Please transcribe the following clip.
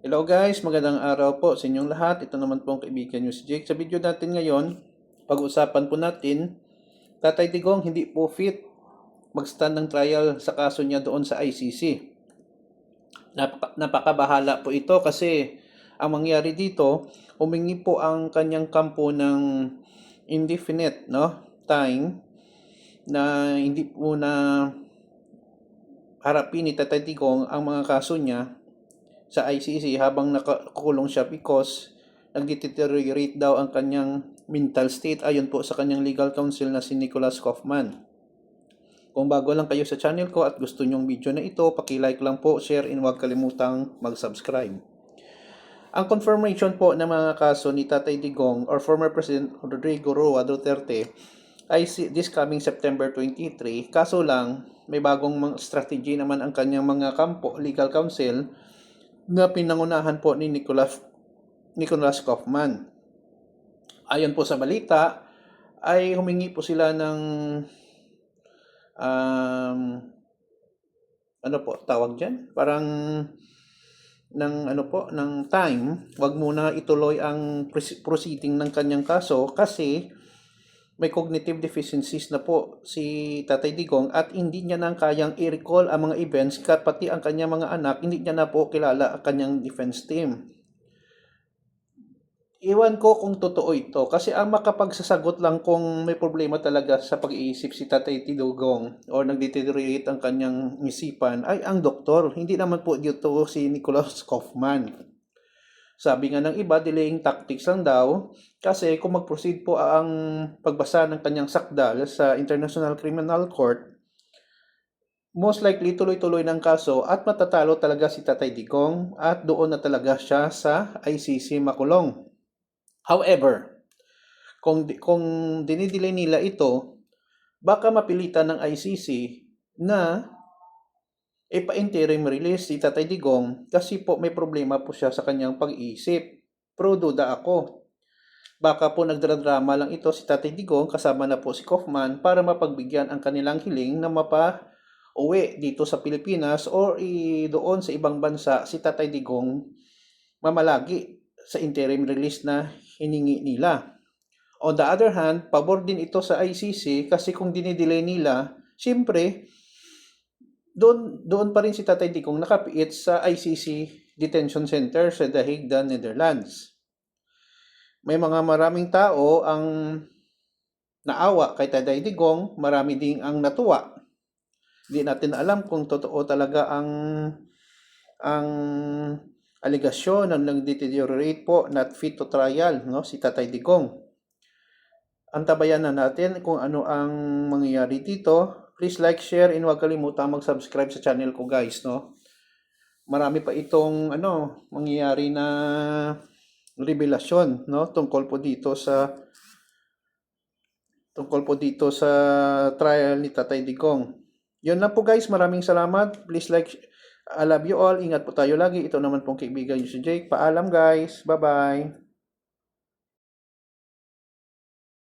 Hello guys, magandang araw po sa inyong lahat. Ito naman po ang kaibigan nyo si Jake. Sa video natin ngayon, pag-usapan po natin, Tatay Digong hindi po fit mag-stand ng trial sa kaso niya doon sa ICC. Napakabahala po ito kasi ang mangyari dito, humingi po ang kanyang kampo ng indefinite time na hindi po na harapin ni Tatay Digong ang mga kaso niya sa ICC habang nakakulong siya because nag-deteriorate daw ang kanyang mental state ayon po sa kanyang legal counsel na si Nicholas Kaufman. Kung bago lang kayo sa channel ko at gusto nyong video na ito, paki-like lang po, share, and huwag kalimutang mag-subscribe. Ang confirmation po ng mga kaso ni Tatay Digong or former President Rodrigo Roa Duterte ay this coming September 23. Kaso lang, may bagong strategy naman ang kanyang mga kampo, legal counsel, na pinangunahan po ni Nicholas Kaufman. Ayon po sa balita, ay humingi po sila ng ano po tawag diyan? Parang ng time, wag muna ituloy ang proceeding ng kanyang kaso kasi may cognitive deficiencies na po si Tatay Digong at hindi niya na kayang i-recall ang mga events pati ang kanyang mga anak, hindi niya na po kilala ang kanyang defense team. Iwan ko kung totoo ito kasi ang makapagsasagot lang kung may problema talaga sa pag-iisip si Tatay Digong o nag-deteriorate ang kanyang isipan ay ang doktor. Hindi naman po dito si Nicholas Kaufman. Sabi nga ng iba, delaying tactics lang daw kasi kung mag-proceed po ang pagbasa ng kanyang sakdal sa International Criminal Court, most likely tuloy-tuloy ng kaso at matatalo talaga si Tatay Digong at doon na talaga siya sa ICC makulong. However, kung dinidelay nila ito, baka mapilitan ng ICC na ipa-interim release si Tatay Digong kasi po may problema po siya sa kanyang pag-iisip. Pero duda ako. Baka po nagdradrama lang ito si Tatay Digong kasama na po si Kaufman para mapagbigyan ang kanilang hiling na mapa-uwi dito sa Pilipinas or doon sa ibang bansa si Tatay Digong mamalagi sa interim release na hiningi nila. On the other hand, pabor din ito sa ICC kasi kung dinidelay nila, siyempre, doon pa rin si Tatay Digong nakapiit sa ICC Detention Center sa The Hague, Netherlands. May maraming tao ang naawa kay Tatay Digong, marami ding ang natuwa. Hindi natin alam kung totoo talaga ang aligasyon ng nag-deteriorate po, not fit to trial, si Tatay Digong. Antabayan na natin kung ano ang mangyayari dito. Please like, share, and huwag kalimutang mag-subscribe sa channel ko guys, Marami pa itong mangyayari na revelasyon, tungkol po dito sa trial ni Tatay Digong. Yun lang po guys, maraming salamat. Please like, I love you all. Ingat po tayo lagi. Ito naman pong kaibigan niyo si Jake. Paalam guys. Bye-bye.